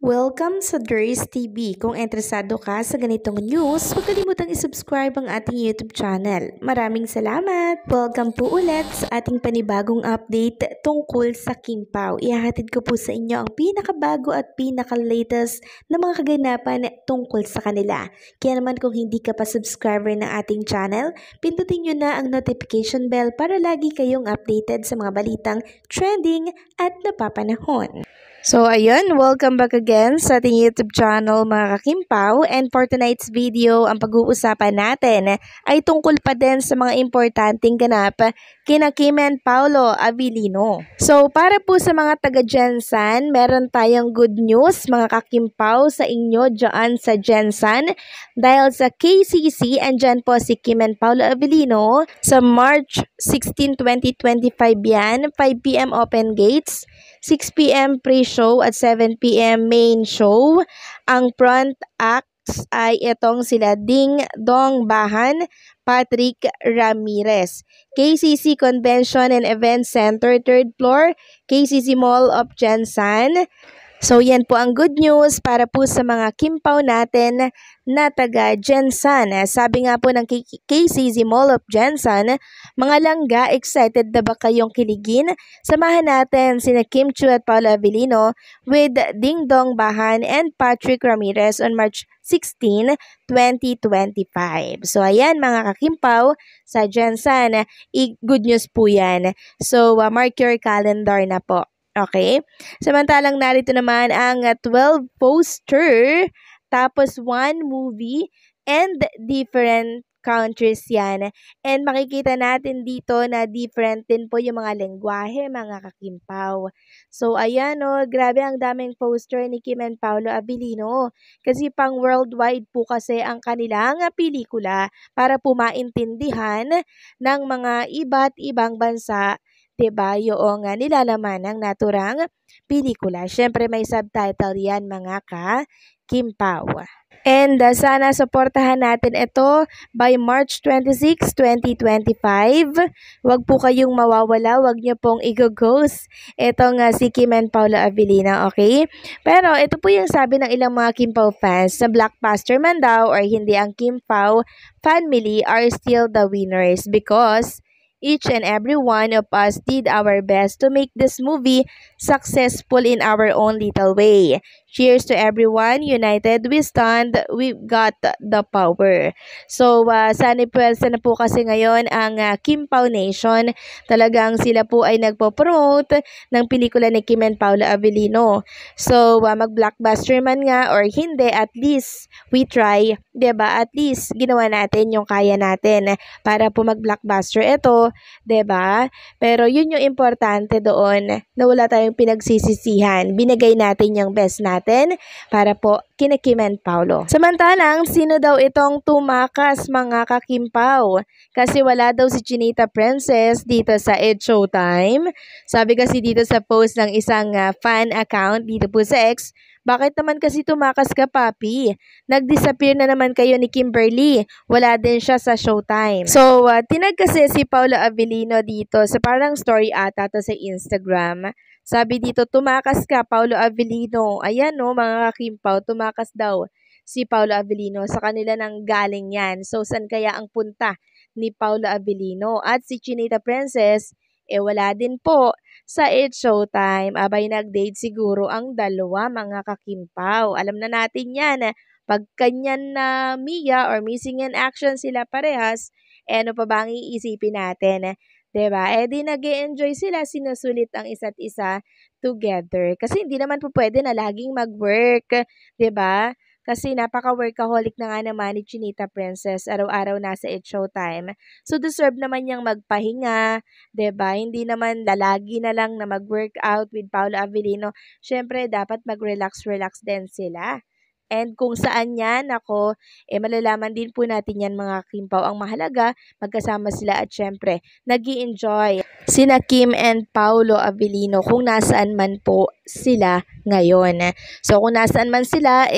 Welcome sa Durs TV. Kung interesado ka sa ganitong news, huwag kalimutang isubscribe ang ating YouTube channel. Maraming salamat! Welcome po ulit sa ating panibagong update tungkol sa King Pao. Ihahatid ko po sa inyo ang pinakabago at pinaka-latest na mga kaganapan tungkol sa kanila. Kaya naman kung hindi ka pa subscriber ng ating channel, pindutin nyo na ang notification bell para lagi kayong updated sa mga balitang trending at napapanahon. So ayun, welcome back again sa ating YouTube channel mga kakimpaw, and for tonight's video, ang pag-uusapan natin ay tungkol pa din sa mga importanteng ganap kina Kim and Paolo Abilino. So para po sa mga taga Gensan, meron tayong good news mga kakimpaw sa inyo dyan sa Gensan, dahil sa KCC, andyan po si Kim and Paolo Abilino sa March 16, 2025 yan, 5 PM open gates, 6 PM pre-show at 7 PM main show. Ang front acts ay itong sila Ding Dong Bahan, Patrick Ramirez. KCC Convention and Event Center, 3rd floor, KCC Mall of Gensan. So yan po ang good news para po sa mga kimpaw natin na taga Gensan. Sabi nga po ng KCC Mall of Gensan, mga langga, excited na ba kayong kiligin? Samahan natin sina Kim Chiu at Paolo Abilino with Ding Dong Bahan and Patrick Ramirez on March 16, 2025. So ayan mga kakimpaw sa Gensan, good news po yan. So mark your calendar na po. Okay? Samantalang narito naman ang 12 poster, tapos 1 movie, and different countries yan. And makikita natin dito na different din po yung mga lengguwahe, mga kakimpaw. So, ayan o, grabe ang daming poster ni Kim and Paolo Abilino. Kasi pang worldwide po kasi ang kanilang pelikula para po maintindihan ng mga iba't ibang bansa, diba, yung nilalaman ng naturang pelikula. Siyempre may subtitle yan mga ka-kimpaw. And sana suportahan natin ito by March 26, 2025. Huwag po kayong mawawala, huwag nyo pong i-ghost itong si Kim and Paolo Abilino, okay? Pero ito po yung sabi ng ilang mga Kimpaw fans, na blockbuster man daw or hindi, ang Kimpaw family are still the winners because each and every one of us did our best to make this movie successful in our own little way. Cheers to everyone. United we stand. We've got the power. So, sana po kasi ngayon ang Kimpaw Nation. Talagang sila po ay nagpo-promote ng pelikula ni Kim and Paolo Abilino. So, mag-blockbuster man nga or hindi, at least we try. Diba? At least ginawa natin yung kaya natin para po mag-blockbuster ito. Diba? Pero yun yung importante doon, na wala tayong pinagsisisihan. Binigay natin yung best natin para po kina Kim and Paolo. Samantalang, sino daw itong tumakas mga kakimpaw? Kasi wala daw si Chinita Princess dito sa It's Showtime. Sabi kasi dito sa post ng isang fan account dito po sa X, bakit naman kasi tumakas ka, papi? Nag-disappear na naman kayo ni Kimberly. Wala din siya sa Showtime. So, tinag kasi si Paolo Abilino dito sa parang story ata to sa Instagram. Sabi dito, tumakas ka, Paolo Abilino. Ayan no, mga kakimpaw, tumakas daw si Paolo Abilino. Sa kanila nang galing yan. So, saan kaya ang punta ni Paolo Abilino? At si Chinita Princess, wala din po sa It's Showtime. Abay, nag-date siguro ang dalawa mga kakimpaw. Alam na natin yan. Pag kanyan na Mia or Missing in Action sila parehas, ano pa bang iisipin natin? Diba? Di nag-e-enjoy sila, sinusulit ang isa't isa together. Kasi hindi naman po pwede na laging mag-work. Diba? Kasi napaka-workaholic na nga naman ni Chinita Princess, araw-araw nasa It's Showtime. So, deserve naman niyang magpahinga, diba? Hindi naman lalagi na lang na mag-workout with Paolo Abilino. Siyempre, dapat mag-relax-relax din sila. And kung saan yan, ako, malalaman din po natin yan mga kimpaw. Ang mahalaga, magkasama sila at syempre, nag-i-enjoy sina Kim and Paolo Abilino kung nasaan man po sila ngayon. So, kung nasaan man sila,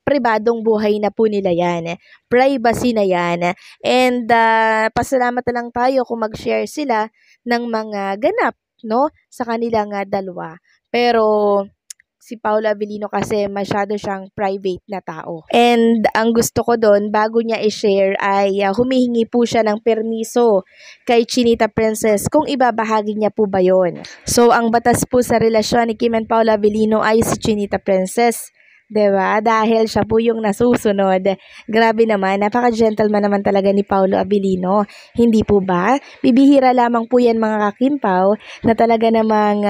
pribadong buhay na po nila yan. Privacy na yan. And pasalamat na lang tayo kung mag-share sila ng mga ganap, no, sa kanilang dalawa. Pero si Paolo Avellino kasi masyado siyang private na tao. And ang gusto ko doon, bago niya i-share ay humihingi po siya ng permiso kay Chinita Princess kung ibabahagi niya po ba yon. So ang batas po sa relasyon ni Kim and Paolo Avellino ay si Chinita Princess. 'Di ba? Dahil siya po yung nasusunod. Grabe naman, napaka-gentleman naman talaga ni Paolo Avellino. Hindi po ba? Bibihira lamang po yan mga kakimpaw na talaga namang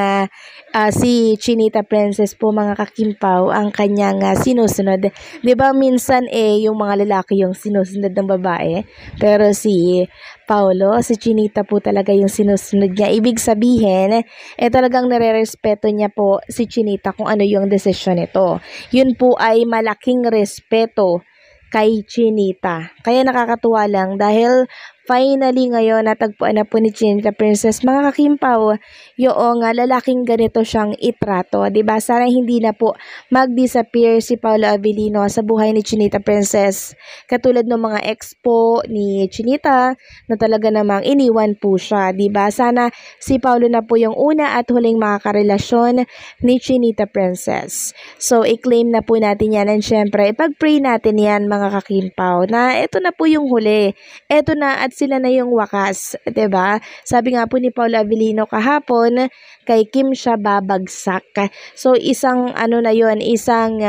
si Chinita Princess po mga kakimpaw ang kanyang sinusunod. 'Di ba minsan yung mga lalaki yung sinusunod ng babae, pero si Paolo, si Chinita po talaga yung sinusunod niya. Ibig sabihin, talagang nare-respeto niya po si Chinita kung ano yung desisyon nito. Yun po ay malaking respeto kay Chinita. Kaya nakakatuwa lang dahil finally ngayon natagpuan na po ni Chinita Princess mga kakimpaw yung lalaking ganito siyang itrato. Diba? Sana hindi na po mag-disappear si Paolo Avellino sa buhay ni Chinita Princess. Katulad ng mga expo ni Chinita na talaga namang iniwan po siya. Diba? Sana si Paolo na po yung una at huling makakarelasyon ni Chinita Princess. So, i-claim na po natin yan and syempre, ipag-pray natin yan mga kakimpaw na ito na po yung huli. Ito na at sila na yung wakas, 'di ba? Sabi nga po ni Paolo Avellino kahapon, kay Kim siya babagsak. So isang na 'yon, isang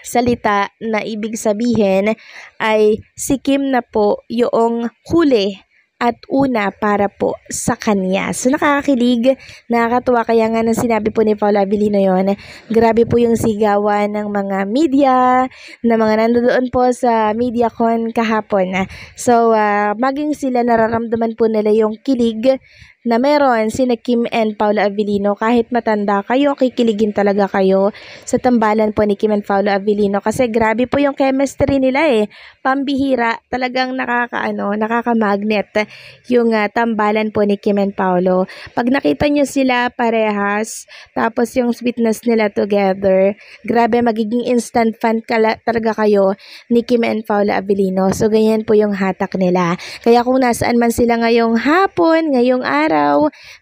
salita na ibig sabihin ay si Kim na po yung huli at una para po sa kanya. So nakakakilig, nakakatuwa kaya nga nang sinabi po ni Paolo Avellino yon. Grabe po yung sigawan ng mga media, na mga nandoon po sa MediaCon kahapon. So maging sila nararamdaman po nila yung kilig na meron sina Kim and Paolo Avellino. Kahit matanda kayo, kikiligin talaga kayo sa tambalan po ni Kim and Paolo Avellino kasi grabe po yung chemistry nila pambihira, talagang nakaka-magnet yung tambalan po ni Kim and Paolo. Pag nakita nyo sila parehas, tapos yung sweetness nila together, grabe, magiging instant fan talaga kayo ni Kim and Paolo Avellino. So ganyan po yung hatak nila. Kaya kung nasaan man sila ngayong hapon, ngayong araw,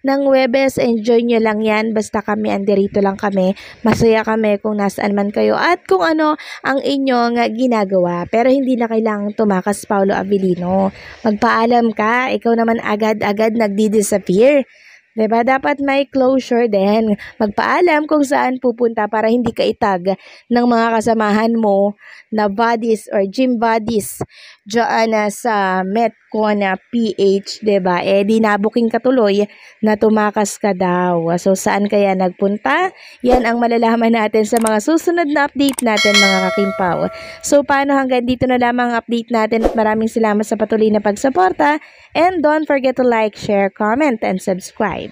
ng Huwebes, enjoy nyo lang yan. Basta kami, andirito lang kami. Masaya kami kung nasaan man kayo at kung ano ang inyong ginagawa. Pero hindi na kailangang tumakas, Paolo Avellino. Magpaalam ka, ikaw naman agad-agad nagdi-disappear. 'Di ba? Dapat may closure din. Magpaalam kung saan pupunta para hindi ka itag ng mga kasamahan mo na buddies or gym buddies diyan sa Metcon na PH, 'di ba? Di nabuking ka tuloy na tumakas ka daw. So saan kaya nagpunta? Yan ang malalaman natin sa mga susunod na update natin mga kakimpaw. So paano, hanggang dito na lamang ang update natin at maraming salamat sa patuloy na pagsuporta and don't forget to like, share, comment, and subscribe.